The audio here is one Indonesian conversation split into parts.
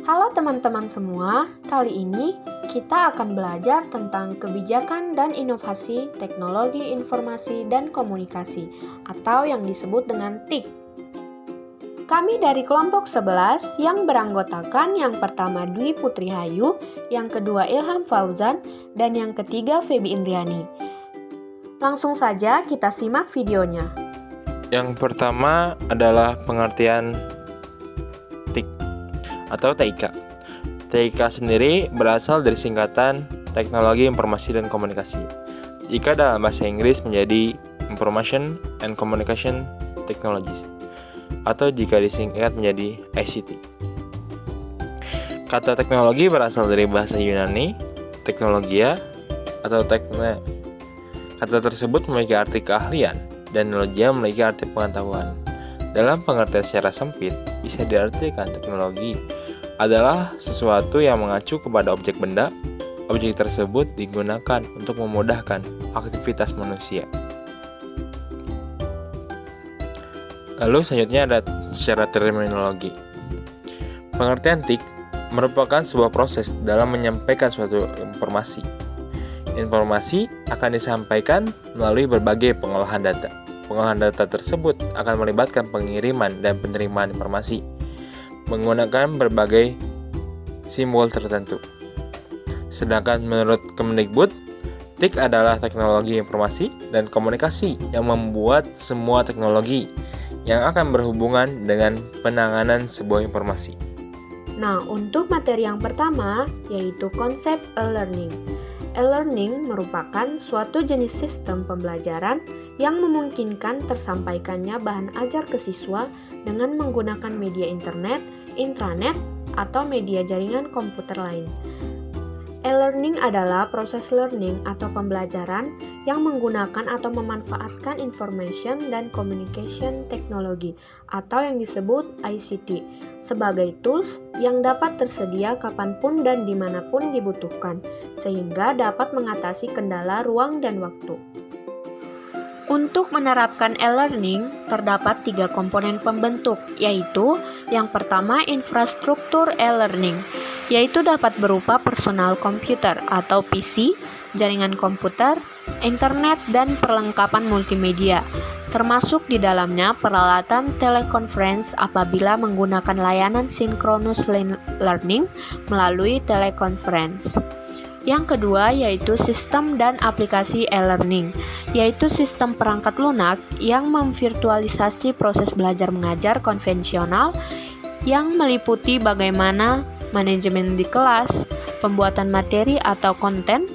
Halo teman-teman semua, kali ini kita akan belajar tentang kebijakan dan inovasi teknologi informasi dan komunikasi atau yang disebut dengan TIK. Kami dari kelompok 11 yang beranggotakan yang pertama Dwi Putri Hayu, yang kedua Ilham Fauzan, dan yang ketiga Feby Indriani. Langsung saja kita simak videonya. Yang pertama adalah pengertian TIK atau TIK. TIK sendiri berasal dari singkatan Teknologi Informasi dan Komunikasi. Jika dalam bahasa Inggris menjadi Information and Communication Technologies, atau jika disingkat menjadi ICT. Kata teknologi berasal dari bahasa Yunani, teknologia, atau tekne. Kata tersebut memiliki arti keahlian, dan teknologia memiliki arti pengetahuan. Dalam pengertian secara sempit, bisa diartikan teknologi adalah sesuatu yang mengacu kepada objek benda. Objek tersebut digunakan untuk memudahkan aktivitas manusia. Lalu selanjutnya ada secara terminologi. Pengertian TIK merupakan sebuah proses dalam menyampaikan suatu informasi. Informasi akan disampaikan melalui berbagai pengolahan data. Pengolahan data tersebut akan melibatkan pengiriman dan penerimaan informasi menggunakan berbagai simbol tertentu. Sedangkan menurut Kemendikbud, TIK adalah teknologi informasi dan komunikasi yang membuat semua teknologi yang akan berhubungan dengan penanganan sebuah informasi. Nah, untuk materi yang pertama yaitu konsep e-learning. E-learning merupakan suatu jenis sistem pembelajaran yang memungkinkan tersampaikannya bahan ajar ke siswa dengan menggunakan media internet, intranet, atau media jaringan komputer lain. E-learning adalah proses learning atau pembelajaran yang menggunakan atau memanfaatkan information dan communication technology atau yang disebut ICT sebagai tools yang dapat tersedia kapanpun dan dimanapun dibutuhkan sehingga dapat mengatasi kendala ruang dan waktu. Untuk menerapkan e-learning, terdapat 3 komponen pembentuk, yaitu yang pertama infrastruktur e-learning, yaitu dapat berupa personal komputer atau PC, jaringan komputer, internet, dan perlengkapan multimedia, termasuk di dalamnya peralatan teleconference apabila menggunakan layanan synchronous learning melalui teleconference. Yang kedua yaitu sistem dan aplikasi e-learning, yaitu sistem perangkat lunak yang memvirtualisasi proses belajar mengajar konvensional yang meliputi bagaimana manajemen di kelas, pembuatan materi atau konten,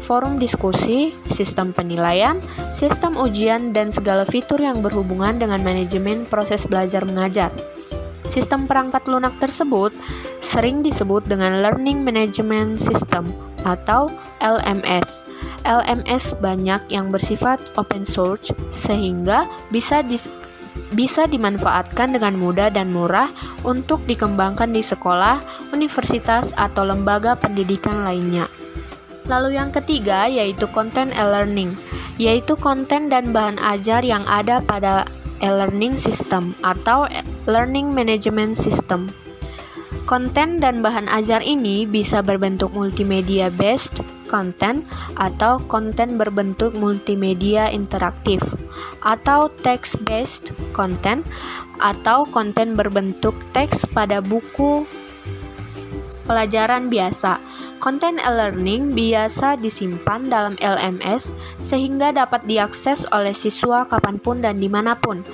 forum diskusi, sistem penilaian, sistem ujian, dan segala fitur yang berhubungan dengan manajemen proses belajar mengajar. Sistem perangkat lunak tersebut sering disebut dengan Learning Management System atau LMS. LMS banyak yang bersifat open source sehingga bisa dimanfaatkan dengan mudah dan murah untuk dikembangkan di sekolah, universitas, atau lembaga pendidikan lainnya. Lalu yang ketiga yaitu konten e-learning, yaitu konten dan bahan ajar yang ada pada e-learning system atau learning management system. Konten dan bahan ajar ini bisa berbentuk multimedia based content atau konten berbentuk multimedia interaktif, atau text based content atau konten berbentuk teks pada buku pelajaran biasa. Konten e-learning biasa disimpan dalam LMS sehingga dapat diakses oleh siswa kapanpun dan dimanapun.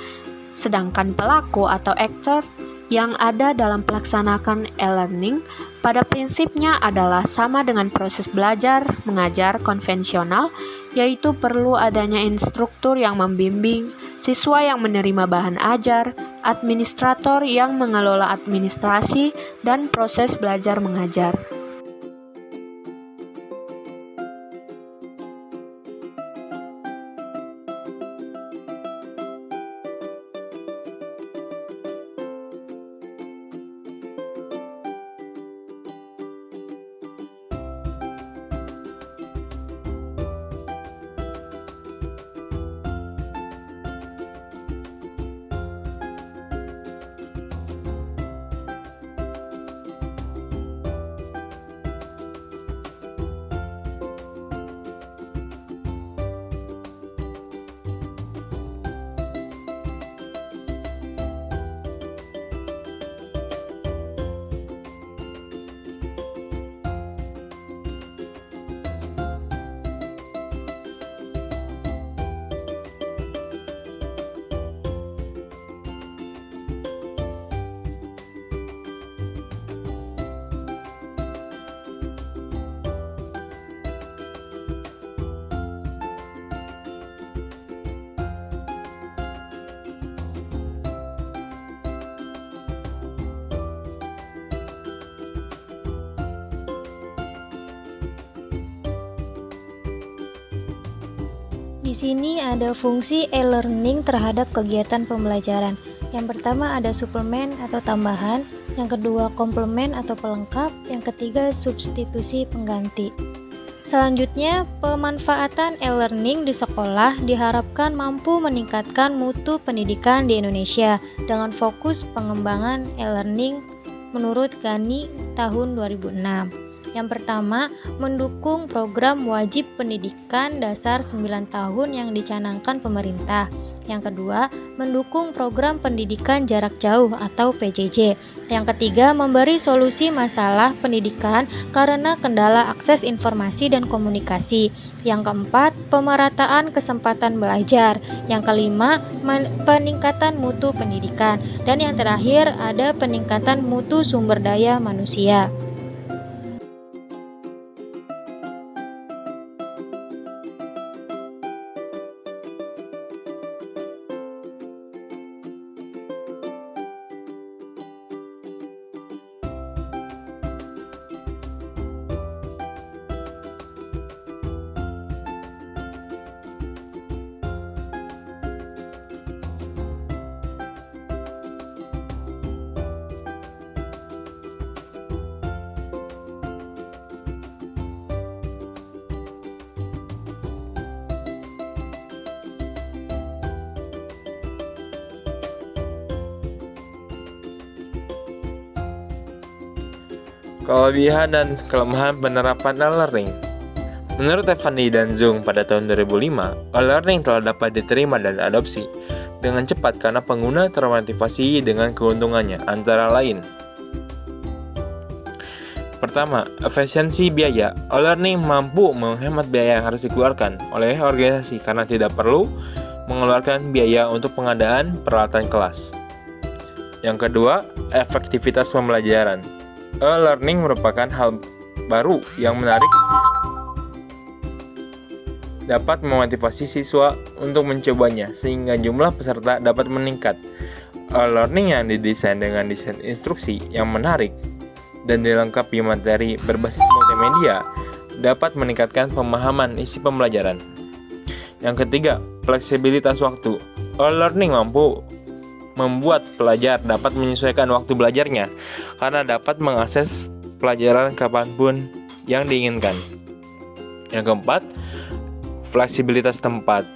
Sedangkan pelaku atau aktor yang ada dalam pelaksanakan e-learning pada prinsipnya adalah sama dengan proses belajar mengajar konvensional, yaitu perlu adanya instruktur yang membimbing, siswa yang menerima bahan ajar, administrator yang mengelola administrasi, dan proses belajar mengajar. Di sini ada fungsi e-learning terhadap kegiatan pembelajaran. Yang pertama ada suplemen atau tambahan, yang kedua komplement atau pelengkap, yang ketiga substitusi pengganti. Selanjutnya, pemanfaatan e-learning di sekolah diharapkan mampu meningkatkan mutu pendidikan di Indonesia dengan fokus pengembangan e-learning menurut Gani tahun 2006. Yang pertama, mendukung program wajib pendidikan dasar 9 tahun yang dicanangkan pemerintah. Yang kedua, mendukung program pendidikan jarak jauh atau PJJ. Yang ketiga, memberi solusi masalah pendidikan karena kendala akses informasi dan komunikasi. Yang keempat, pemerataan kesempatan belajar. Yang kelima, peningkatan mutu pendidikan. Dan yang terakhir, ada peningkatan mutu sumber daya manusia. Kelebihan dan kelemahan penerapan e-learning. Menurut Evandi dan Zung pada tahun 2005, e-learning telah dapat diterima dan adopsi dengan cepat karena pengguna termotivasi dengan keuntungannya, antara lain. Pertama, efisiensi biaya. E-learning mampu menghemat biaya yang harus dikeluarkan oleh organisasi karena tidak perlu mengeluarkan biaya untuk pengadaan peralatan kelas. Yang kedua, efektivitas pembelajaran. E-learning merupakan hal baru yang menarik, dapat memotivasi siswa untuk mencobanya sehingga jumlah peserta dapat meningkat. E-learning yang didesain dengan desain instruksi yang menarik dan dilengkapi materi berbasis multimedia dapat meningkatkan pemahaman isi pembelajaran. Yang ketiga, fleksibilitas waktu. E-learning mampu membuat pelajar dapat menyesuaikan waktu belajarnya karena dapat mengakses pelajaran kapanpun yang diinginkan. Yang keempat, fleksibilitas tempat.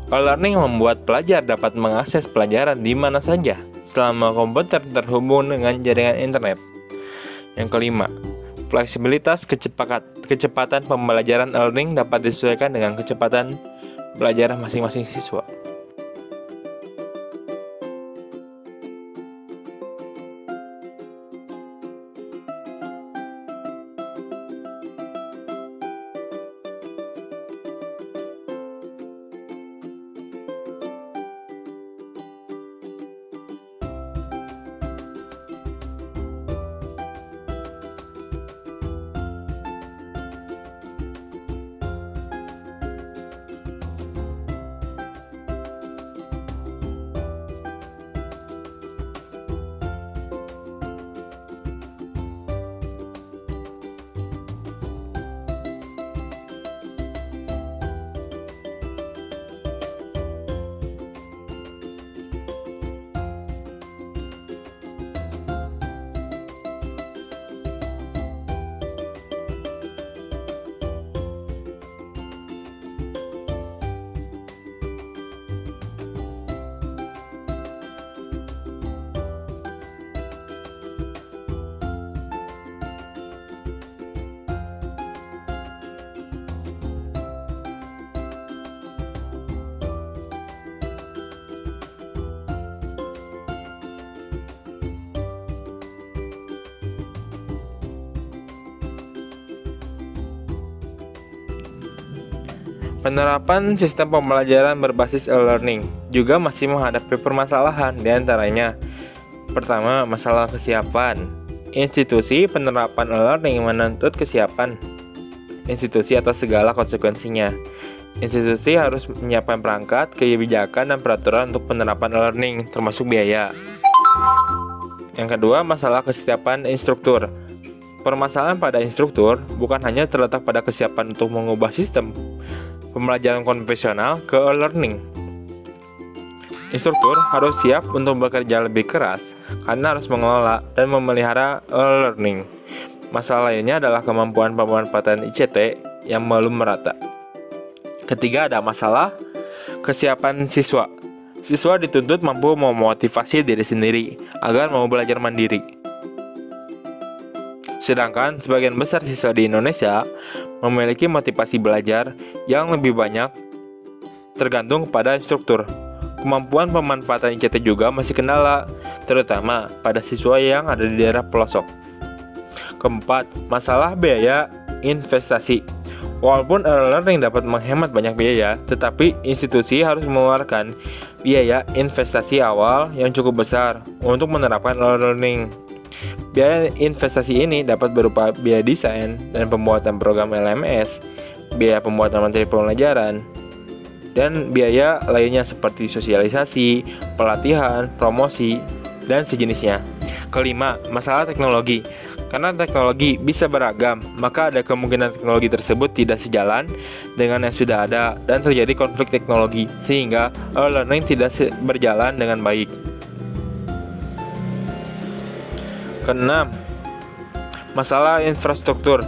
E-learning membuat pelajar dapat mengakses pelajaran di mana saja selama komputer terhubung dengan jaringan internet. Yang kelima, fleksibilitas kecepatan pembelajaran e-learning dapat disesuaikan dengan kecepatan belajar masing-masing siswa. Penerapan sistem pembelajaran berbasis e-learning juga masih menghadapi permasalahan, di antaranya pertama, masalah kesiapan. Institusi penerapan e-learning menuntut kesiapan institusi atas segala konsekuensinya. Institusi harus menyiapkan perangkat, kebijakan, dan peraturan untuk penerapan e-learning, termasuk biaya. Yang kedua, masalah kesiapan instruktur. Permasalahan pada instruktur bukan hanya terletak pada kesiapan untuk mengubah sistem, pembelajaran konvensional ke e-learning. Instruktur harus siap untuk bekerja lebih keras karena harus mengelola dan memelihara e-learning. Masalah lainnya adalah kemampuan pemanfaatan ICT yang belum merata. Ketiga, ada masalah kesiapan siswa. Siswa dituntut mampu memotivasi diri sendiri agar mau belajar mandiri. Sedangkan sebagian besar siswa di Indonesia memiliki motivasi belajar yang lebih banyak tergantung kepada instruktur. Kemampuan pemanfaatan ICT juga masih kendala, terutama pada siswa yang ada di daerah pelosok. Keempat, masalah biaya investasi. Walaupun e-learning dapat menghemat banyak biaya, tetapi institusi harus mengeluarkan biaya investasi awal yang cukup besar untuk menerapkan e-learning. Biaya investasi ini dapat berupa biaya desain dan pembuatan program LMS, biaya pembuatan materi pembelajaran, dan biaya lainnya seperti sosialisasi, pelatihan, promosi, dan sejenisnya. Kelima, masalah teknologi. Karena teknologi bisa beragam, maka ada kemungkinan teknologi tersebut tidak sejalan dengan yang sudah ada dan terjadi konflik teknologi, sehingga e-learning tidak berjalan dengan baik. Keenam, masalah infrastruktur.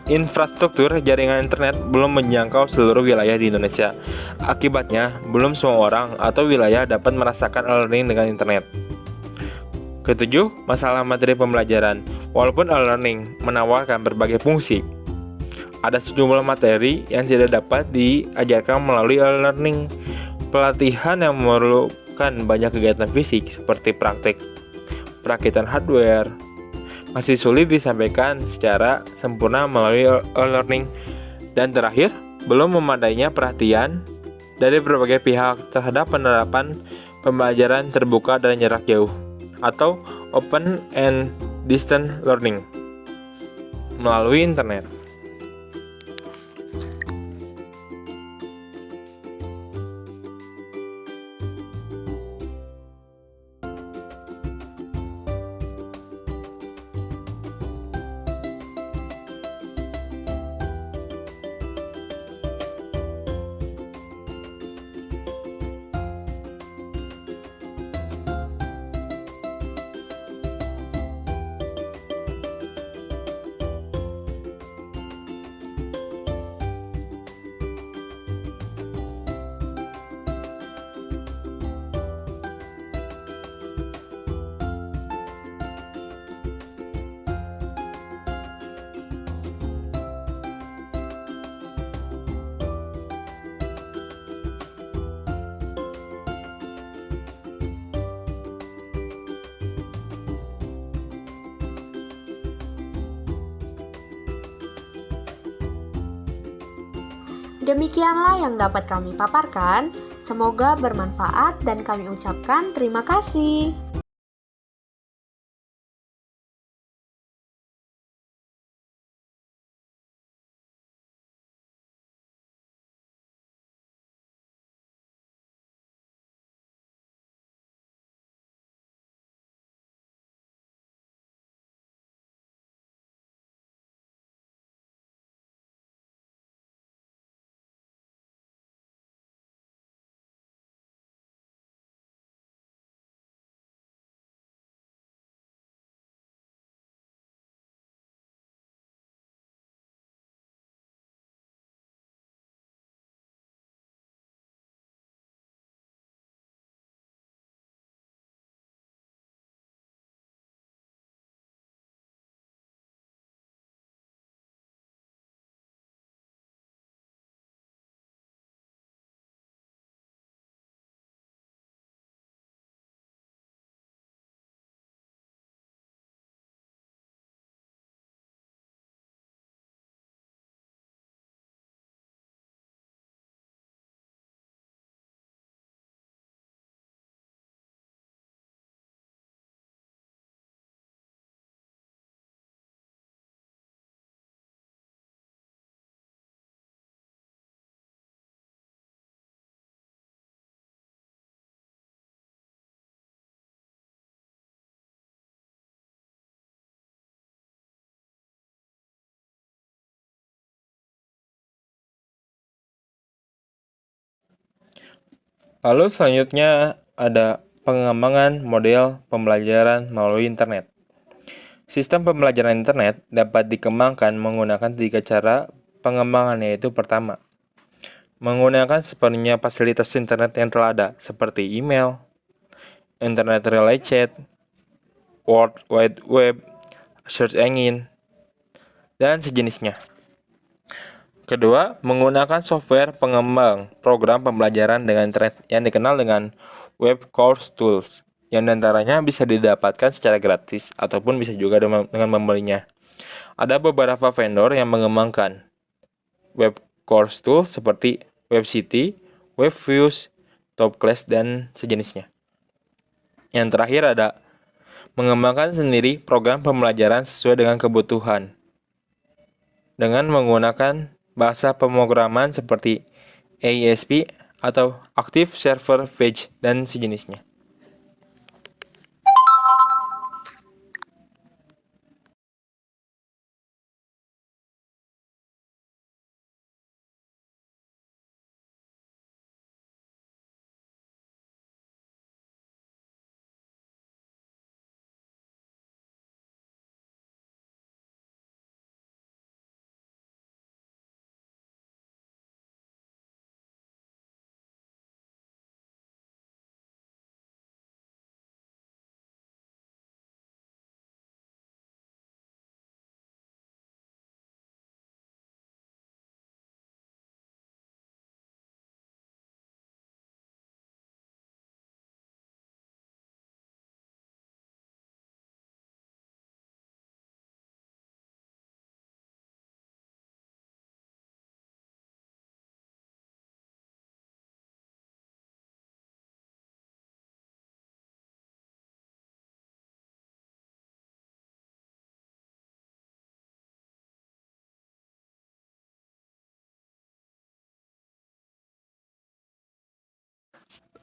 Infrastruktur jaringan internet belum menjangkau seluruh wilayah di Indonesia. Akibatnya, belum semua orang atau wilayah dapat merasakan e-learning dengan internet. Ketujuh, masalah materi pembelajaran. Walaupun e-learning menawarkan berbagai fungsi, ada sejumlah materi yang tidak dapat diajarkan melalui e-learning. Pelatihan yang memerlukan banyak kegiatan fisik seperti praktik perakitan hardware masih sulit disampaikan secara sempurna melalui e-learning. Dan terakhir, belum memadainya perhatian dari berbagai pihak terhadap penerapan pembelajaran terbuka dan jarak jauh atau open and distance learning melalui internet. Demikianlah yang dapat kami paparkan. Semoga bermanfaat dan kami ucapkan terima kasih. Lalu selanjutnya ada pengembangan model pembelajaran melalui internet. Sistem pembelajaran internet dapat dikembangkan menggunakan 3 cara pengembangan, yaitu pertama, menggunakan sepenuhnya fasilitas internet yang telah ada seperti email, internet relay chat, World Wide Web, search engine, dan sejenisnya. Kedua, menggunakan software pengembang program pembelajaran dengan internet yang dikenal dengan Web Course Tools, yang diantaranya bisa didapatkan secara gratis ataupun bisa juga dengan membelinya. Ada beberapa vendor yang mengembangkan Web Course Tools seperti WebCity, WebViews, Topclass, dan sejenisnya. Yang terakhir ada mengembangkan sendiri program pembelajaran sesuai dengan kebutuhan dengan menggunakan bahasa pemrograman seperti AESP atau Active Server Page dan sejenisnya.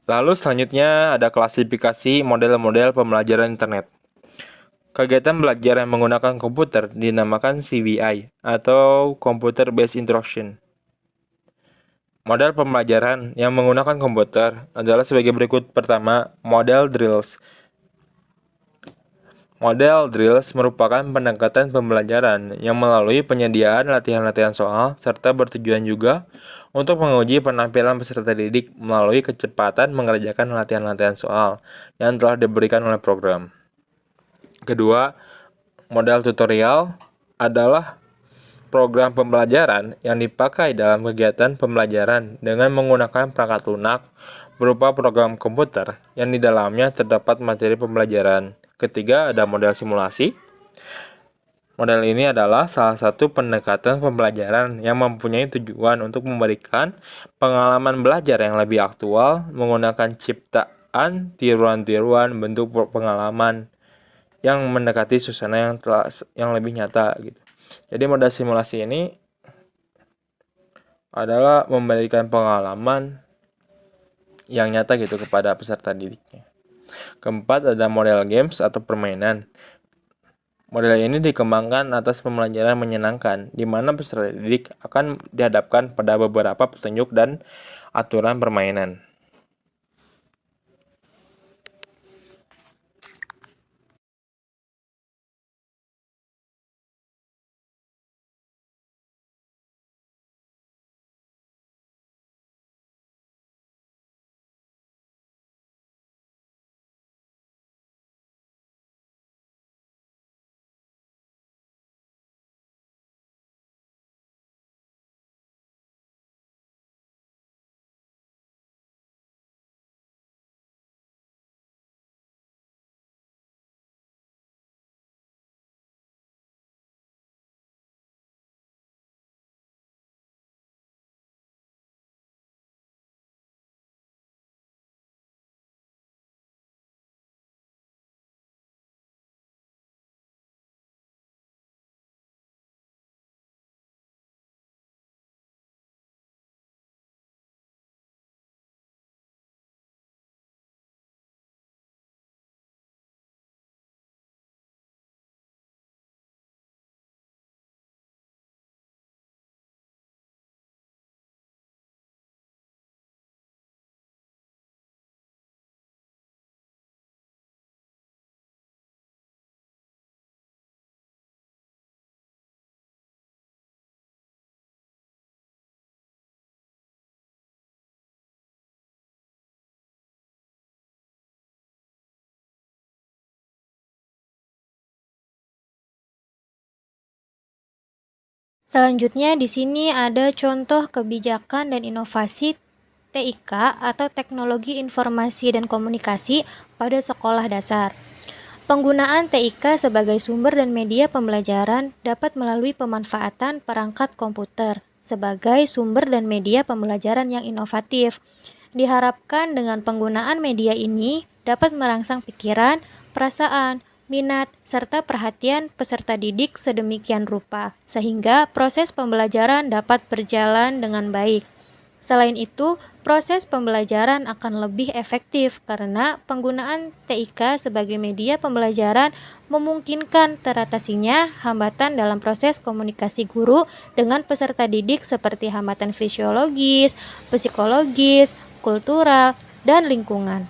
Lalu selanjutnya ada klasifikasi model-model pembelajaran internet. Kegiatan belajar yang menggunakan komputer dinamakan CBI atau Computer Based Instruction. Model pembelajaran yang menggunakan komputer adalah sebagai berikut. Pertama, model drills. Model drills merupakan pendekatan pembelajaran yang melalui penyediaan latihan-latihan soal serta bertujuan juga untuk menguji penampilan peserta didik melalui kecepatan mengerjakan latihan-latihan soal yang telah diberikan oleh program. Kedua, model tutorial adalah program pembelajaran yang dipakai dalam kegiatan pembelajaran dengan menggunakan perangkat lunak berupa program komputer yang di dalamnya terdapat materi pembelajaran. Ketiga, ada model simulasi. Model ini adalah salah satu pendekatan pembelajaran yang mempunyai tujuan untuk memberikan pengalaman belajar yang lebih aktual menggunakan ciptaan tiruan-tiruan bentuk pengalaman yang mendekati suasana yang lebih nyata gitu. Jadi model simulasi ini adalah memberikan pengalaman yang nyata gitu kepada peserta didiknya. Keempat, ada model games atau permainan. Model ini dikembangkan atas pembelajaran menyenangkan, di mana peserta didik akan dihadapkan pada beberapa petunjuk dan aturan permainan. Selanjutnya di sini ada contoh kebijakan dan inovasi TIK atau Teknologi Informasi dan Komunikasi pada sekolah dasar. Penggunaan TIK sebagai sumber dan media pembelajaran dapat melalui pemanfaatan perangkat komputer sebagai sumber dan media pembelajaran yang inovatif. Diharapkan dengan penggunaan media ini dapat merangsang pikiran, perasaan, minat, serta perhatian peserta didik sedemikian rupa, sehingga proses pembelajaran dapat berjalan dengan baik. Selain itu, proses pembelajaran akan lebih efektif karena penggunaan TIK sebagai media pembelajaran memungkinkan teratasinya hambatan dalam proses komunikasi guru dengan peserta didik seperti hambatan fisiologis, psikologis, kultural, dan lingkungan.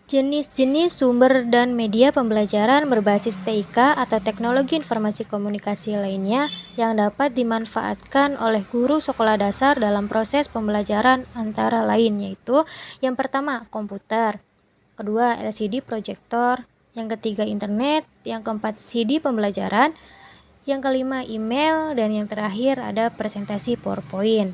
Jenis-jenis sumber dan media pembelajaran berbasis TIK atau teknologi informasi komunikasi lainnya yang dapat dimanfaatkan oleh guru sekolah dasar dalam proses pembelajaran antara lain yaitu yang pertama komputer, kedua LCD proyektor, yang ketiga internet, yang keempat CD pembelajaran, yang kelima email, dan yang terakhir ada presentasi PowerPoint.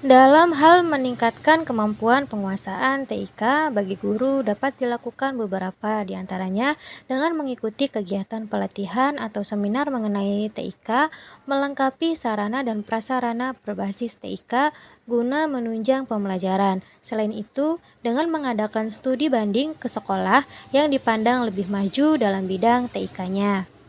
Dalam hal meningkatkan kemampuan penguasaan TIK bagi guru dapat dilakukan beberapa diantaranya dengan mengikuti kegiatan pelatihan atau seminar mengenai TIK, melengkapi sarana dan prasarana berbasis TIK guna menunjang pembelajaran. Selain itu, dengan mengadakan studi banding ke sekolah yang dipandang lebih maju dalam bidang TIK-nya.